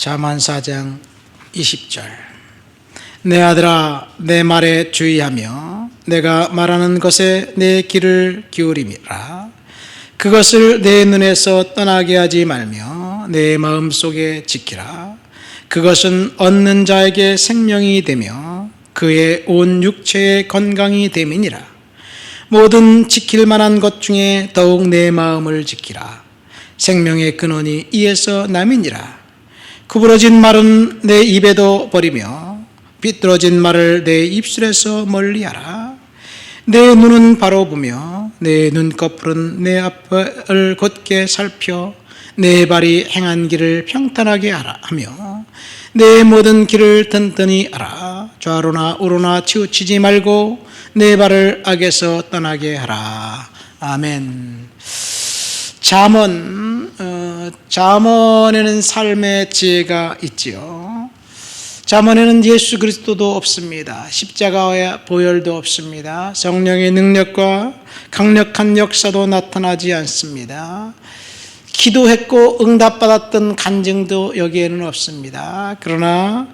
잠언 4장 20절. 내 아들아, 내 말에 주의하며 내가 말하는 것에 내 귀를 기울임이라. 그것을 내 눈에서 떠나게 하지 말며 내 마음속에 지키라. 그것은 얻는 자에게 생명이 되며 그의 온 육체의 건강이 됨이니라. 모든 지킬 만한 것 중에 더욱 내 마음을 지키라. 생명의 근원이 이에서 남이니라. 구부러진 말은 내 입에도 버리며 삐뚤어진 말을 내 입술에서 멀리하라. 내 눈은 바로 보며 내 눈꺼풀은 내 앞을 곧게 살펴 내 발이 행한 길을 평탄하게 하며 내 모든 길을 튼튼히 알아. 좌로나 우로나 치우치지 말고 내 발을 악에서 떠나게 하라. 아멘. 잠언에는 삶의 지혜가 있지요. 잠언에는 예수 그리스도도 없습니다. 십자가의 보혈도 없습니다. 성령의 능력과 강력한 역사도 나타나지 않습니다. 기도했고 응답받았던 간증도 여기에는 없습니다. 그러나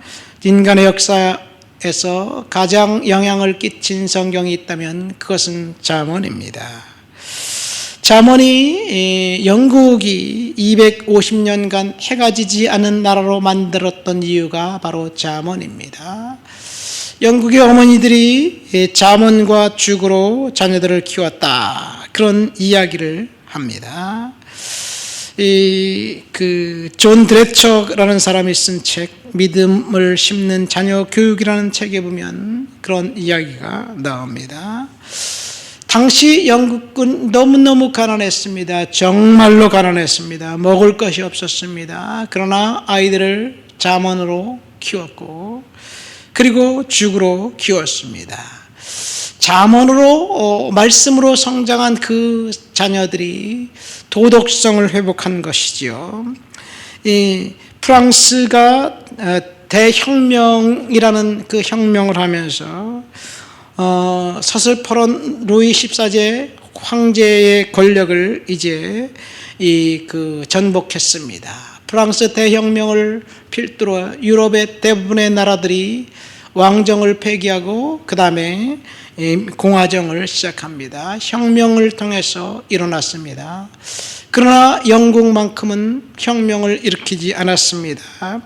인간의 역사에서 가장 영향을 끼친 성경이 있다면 그것은 잠언입니다. 잠언이 영국이 250년간 해가 지지 않은 나라로 만들었던 이유가 바로 잠언입니다. 영국의 어머니들이 잠언과 죽으로 자녀들을 키웠다, 그런 이야기를 합니다. 존 드레처라는 사람이 쓴 책, 믿음을 심는 자녀 교육이라는 책에 보면 그런 이야기가 나옵니다. 당시 영국은 너무너무 가난했습니다. 정말로 가난했습니다. 먹을 것이 없었습니다. 그러나 아이들을 잠언으로 키웠고 그리고 죽으로 키웠습니다. 잠언으로 말씀으로 성장한 그 자녀들이 도덕성을 회복한 것이지요. 이 프랑스가 대혁명이라는 그 혁명을 하면서 서슬퍼런 루이 14세 황제의 권력을 이제 전복했습니다. 프랑스 대혁명을 필두로 유럽의 대부분의 나라들이 왕정을 폐기하고 그 다음에 공화정을 시작합니다. 혁명을 통해서 일어났습니다. 그러나 영국만큼은 혁명을 일으키지 않았습니다.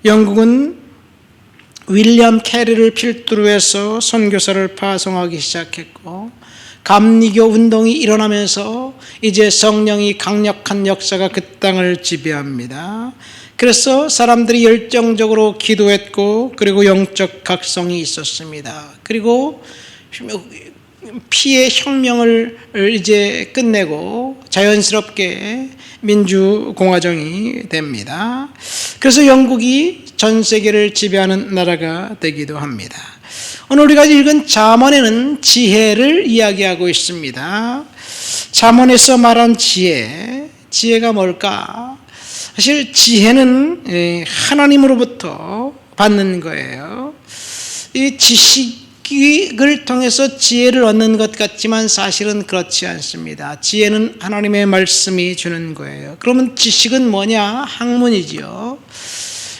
영국은 윌리엄 캐리를 필두로 해서 선교사를 파송하기 시작했고 감리교 운동이 일어나면서 이제 성령이 강력한 역사가 그 땅을 지배합니다. 그래서 사람들이 열정적으로 기도했고 그리고 영적 각성이 있었습니다. 그리고 피의 혁명을 이제 끝내고 자연스럽게 민주공화정이 됩니다. 그래서 영국이 전 세계를 지배하는 나라가 되기도 합니다. 오늘 우리가 읽은 잠언에는 지혜를 이야기하고 있습니다. 잠언에서 말한 지혜가 뭘까? 사실 지혜는 하나님으로부터 받는 거예요. 이 지식을 통해서 지혜를 얻는 것 같지만 사실은 그렇지 않습니다. 지혜는 하나님의 말씀이 주는 거예요. 그러면 지식은 뭐냐? 학문이지요.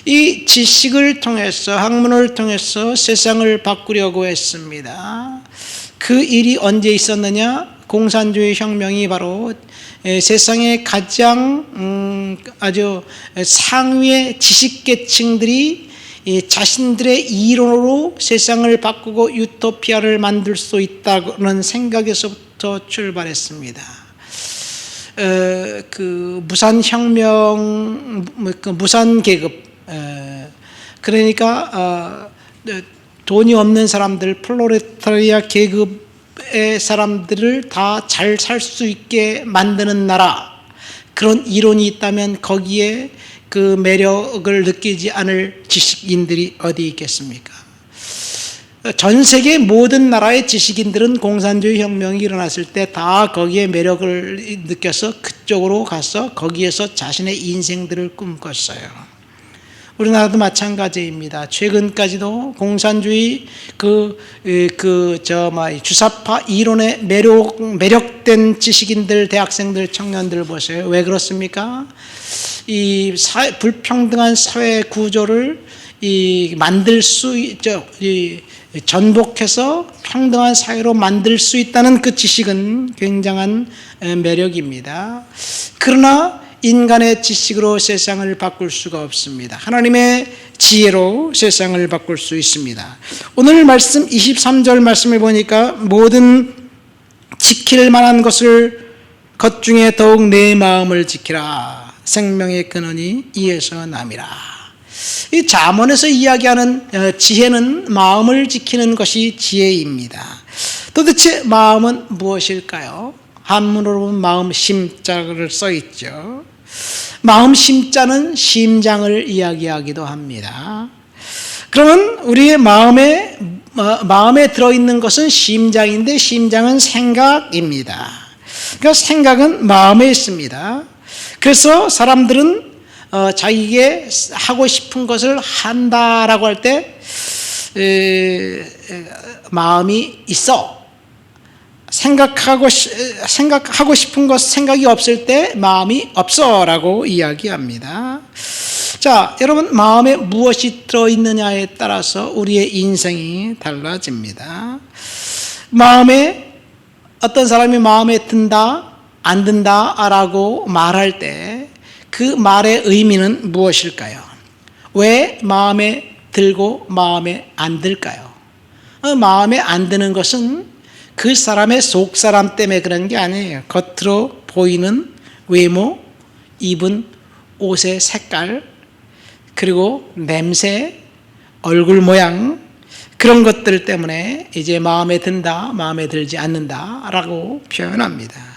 이 지식을 통해서, 학문을 통해서 세상을 바꾸려고 했습니다. 그 일이 언제 있었느냐? 공산주의 혁명이 바로 세상의 가장 아주 상위의 지식계층들이 자신들의 이론으로 세상을 바꾸고 유토피아를 만들 수 있다는 생각에서부터 출발했습니다. 무산혁명, 무산계급, 그러니까 돈이 없는 사람들, 플로레타리아 계급의 사람들을 다 잘 살 수 있게 만드는 나라, 그런 이론이 있다면 거기에 그 매력을 느끼지 않을 지식인들이 어디 있겠습니까? 전 세계 모든 나라의 지식인들은 공산주의 혁명이 일어났을 때 다 거기에 매력을 느껴서 그쪽으로 가서 거기에서 자신의 인생들을 꿈꿨어요. 우리나라도 마찬가지입니다. 최근까지도 공산주의 주사파 이론에 매력된 지식인들, 대학생들, 청년들 보세요. 왜 그렇습니까? 이 불평등한 사회 구조를 만들 수 있죠. 전복해서 평등한 사회로 만들 수 있다는 그 지식은 굉장한 매력입니다. 그러나 인간의 지식으로 세상을 바꿀 수가 없습니다. 하나님의 지혜로 세상을 바꿀 수 있습니다. 오늘 말씀 23절 말씀을 보니까 모든 지킬 만한 것 중에 더욱 내 마음을 지키라. 생명의 근원이 이에서 남이라. 이 잠언에서 이야기하는 지혜는 마음을 지키는 것이 지혜입니다. 도대체 마음은 무엇일까요? 한문으로 보면 마음 심자를 써 있죠. 마음 심자는 심장을 이야기하기도 합니다. 그러면 우리의 마음에 들어있는 것은 심장인데 심장은 생각입니다. 그러니까 생각은 마음에 있습니다. 그래서 사람들은 자기에게 하고 싶은 것을 한다라고 할 때 마음이 있어. 생각하고 싶은 것 생각이 없을 때 마음이 없어라고 이야기합니다. 자, 여러분, 마음에 무엇이 들어있느냐에 따라서 우리의 인생이 달라집니다. 마음에 어떤 사람이 마음에 든다, 안 든다라고 말할 때 그 말의 의미는 무엇일까요? 왜 마음에 들고 마음에 안 들까요? 마음에 안 드는 것은 그 사람의 속사람 때문에 그런 게 아니에요. 겉으로 보이는 외모, 입은 옷의 색깔, 그리고 냄새, 얼굴 모양, 그런 것들 때문에 이제 마음에 든다, 마음에 들지 않는다라고 표현합니다.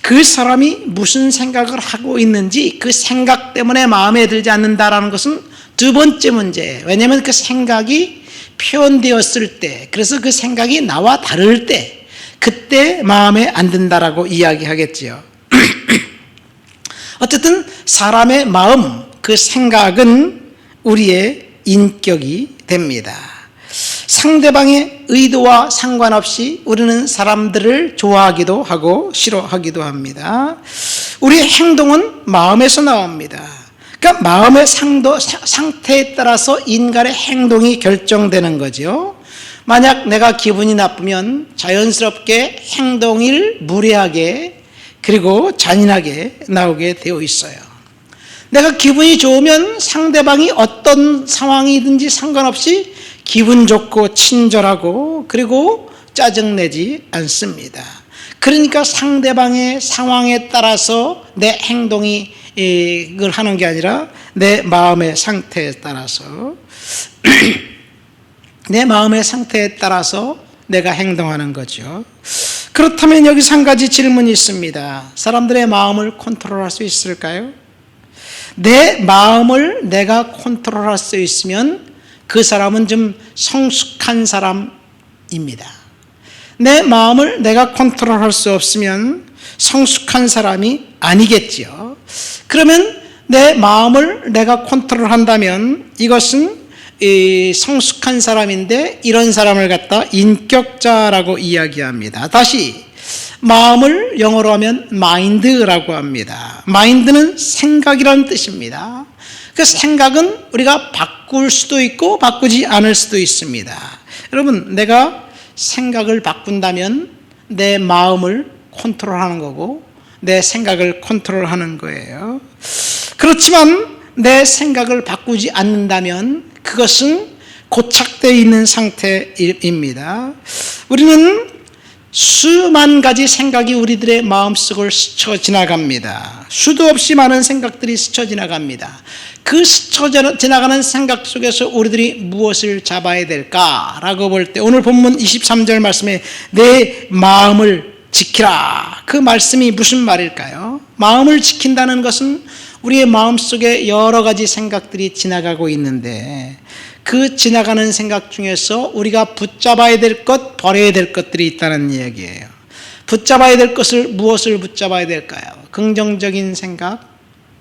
그 사람이 무슨 생각을 하고 있는지 그 생각 때문에 마음에 들지 않는다라는 것은 두 번째 문제예요. 왜냐하면 그 생각이 표현되었을 때, 그래서 그 생각이 나와 다를 때, 그때 마음에 안 든다라고 이야기하겠지요. 어쨌든 사람의 마음, 그 생각은 우리의 인격이 됩니다. 상대방의 의도와 상관없이 우리는 사람들을 좋아하기도 하고 싫어하기도 합니다. 우리의 행동은 마음에서 나옵니다. 그러니까 마음의 상태에 따라서 인간의 행동이 결정되는 거죠. 만약 내가 기분이 나쁘면 자연스럽게 행동이 무례하게 그리고 잔인하게 나오게 되어 있어요. 내가 기분이 좋으면 상대방이 어떤 상황이든지 상관없이 기분 좋고 친절하고 그리고 짜증내지 않습니다. 그러니까 상대방의 상황에 따라서 내 행동이 이걸 하는 게 아니라 내 마음의 상태에 따라서 내 마음의 상태에 따라서 내가 행동하는 거죠. 그렇다면 여기서 한 가지 질문이 있습니다. 사람들의 마음을 컨트롤할 수 있을까요? 내 마음을 내가 컨트롤할 수 있으면 그 사람은 좀 성숙한 사람입니다. 내 마음을 내가 컨트롤할 수 없으면 성숙한 사람이 아니겠지요. 그러면 내 마음을 내가 컨트롤한다면 이것은 성숙한 사람인데 이런 사람을 갖다 인격자라고 이야기합니다. 다시 마음을 영어로 하면 마인드라고 합니다. 마인드는 생각이라는 뜻입니다. 그 생각은 우리가 바꿀 수도 있고 바꾸지 않을 수도 있습니다. 여러분, 내가 생각을 바꾼다면 내 마음을 컨트롤하는 거고 내 생각을 컨트롤하는 거예요. 그렇지만 내 생각을 바꾸지 않는다면 그것은 고착되어 있는 상태입니다. 우리는 수만 가지 생각이 우리들의 마음속을 스쳐 지나갑니다. 수도 없이 많은 생각들이 스쳐 지나갑니다. 그 스쳐 지나가는 생각 속에서 우리들이 무엇을 잡아야 될까라고 볼 때 오늘 본문 23절 말씀에 내 마음을 지키라. 그 말씀이 무슨 말일까요? 마음을 지킨다는 것은 우리의 마음속에 여러 가지 생각들이 지나가고 있는데 그 지나가는 생각 중에서 우리가 붙잡아야 될 것, 버려야 될 것들이 있다는 이야기예요. 붙잡아야 될 것을 무엇을 붙잡아야 될까요? 긍정적인 생각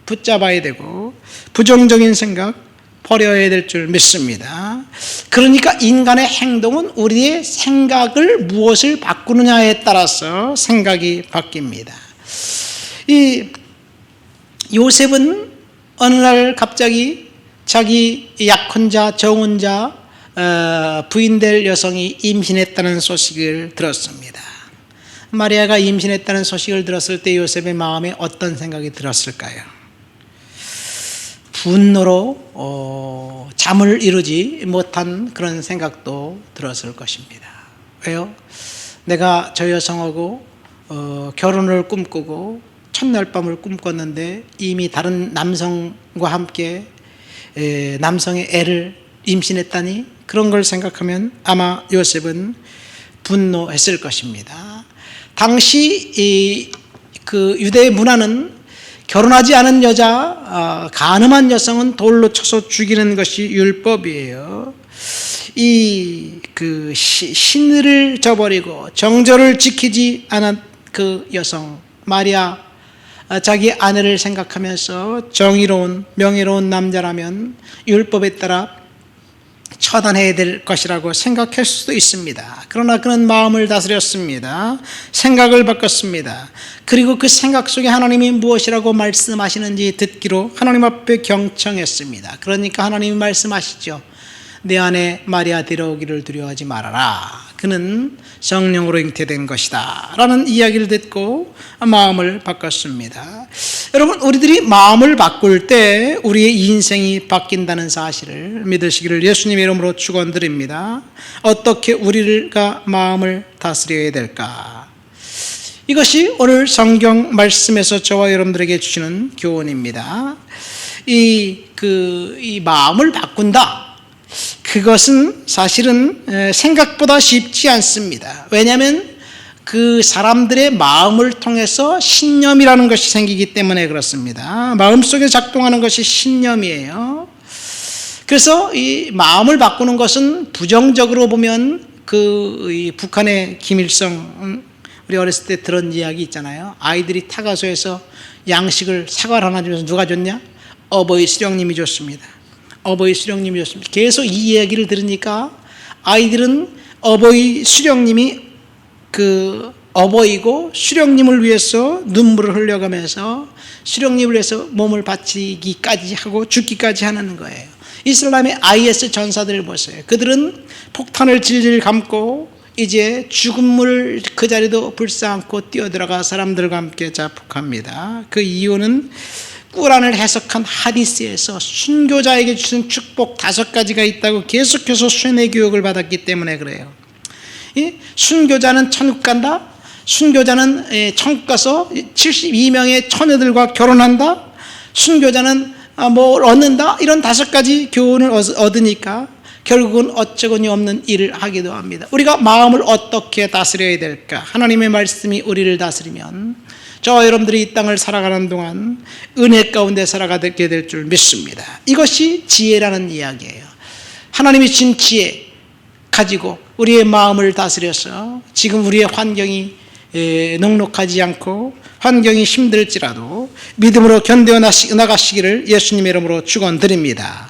붙잡아야 되고 부정적인 생각 버려야 될 줄 믿습니다. 그러니까 인간의 행동은 우리의 생각을 무엇을 바꾸느냐에 따라서 생각이 바뀝니다. 이 요셉은 어느 날 갑자기 자기 약혼자, 정혼자 부인될 여성이 임신했다는 소식을 들었습니다. 마리아가 임신했다는 소식을 들었을 때 요셉의 마음에 어떤 생각이 들었을까요? 분노로 잠을 이루지 못한 그런 생각도 들었을 것입니다. 왜요? 내가 저 여성하고 결혼을 꿈꾸고 첫날 밤을 꿈꿨는데 이미 다른 남성과 함께 남성의 애를 임신했다니, 그런 걸 생각하면 아마 요셉은 분노했을 것입니다. 당시 그 유대의 문화는 결혼하지 않은 여자, 간음한 여성은 돌로 쳐서 죽이는 것이 율법이에요. 그 신을 저버리고 정절을 지키지 않은 그 여성 마리아, 자기 아내를 생각하면서 정의로운 명예로운 남자라면 율법에 따라 처단해야 될 것이라고 생각할 수도 있습니다. 그러나 그는 마음을 다스렸습니다. 생각을 바꿨습니다. 그리고 그 생각 속에 하나님이 무엇이라고 말씀하시는지 듣기로 하나님 앞에 경청했습니다. 그러니까 하나님이 말씀하시죠. 내 안에 마리아 데려오기를 두려워하지 말아라. 그는 성령으로 잉태된 것이다 라는 이야기를 듣고 마음을 바꿨습니다. 여러분, 우리들이 마음을 바꿀 때 우리의 인생이 바뀐다는 사실을 믿으시기를 예수님의 이름으로 축원드립니다. 어떻게 우리가 마음을 다스려야 될까? 이것이 오늘 성경 말씀에서 저와 여러분들에게 주시는 교훈입니다. 이 마음을 바꾼다, 그것은 사실은 생각보다 쉽지 않습니다. 왜냐하면 그 사람들의 마음을 통해서 신념이라는 것이 생기기 때문에 그렇습니다. 마음속에 작동하는 것이 신념이에요. 그래서 이 마음을 바꾸는 것은 부정적으로 보면 이 북한의 김일성, 우리 어렸을 때 들은 이야기 있잖아요. 아이들이 타가소에서 양식을 사과를 하나 주면서 누가 줬냐? 어버이 수령님이 줬습니다. 어버이 수령님이 줬습니다. 계속 이 이야기를 들으니까 아이들은 어버이 수령님이 그 어버이고 수령님을 위해서 눈물을 흘려가면서 수령님을 위해서 몸을 바치기까지 하고 죽기까지 하는 거예요. 이슬람의 IS 전사들을 보세요. 그들은 폭탄을 질질 감고 이제 죽음을 그 자리도 불사않고 뛰어들어가 사람들과 함께 자폭합니다. 그 이유는 꾸란을 해석한 하디스에서 순교자에게 주신 축복 5가지가 있다고 계속해서 순회 교육을 받았기 때문에 그래요. 순교자는 천국 간다. 순교자는 천국 가서 72명의 처녀들과 결혼한다. 순교자는 뭘 얻는다. 이런 5가지 교훈을 얻으니까 결국은 어처구니 없는 일을 하기도 합니다. 우리가 마음을 어떻게 다스려야 될까? 하나님의 말씀이 우리를 다스리면 저와 여러분들이 이 땅을 살아가는 동안 은혜 가운데 살아가게 될 줄 믿습니다. 이것이 지혜라는 이야기예요. 하나님이 주신 지혜 가지고 우리의 마음을 다스려서 지금 우리의 환경이 녹록하지 않고 환경이 힘들지라도 믿음으로 견뎌 나가시기를 예수님의 이름으로 축원드립니다.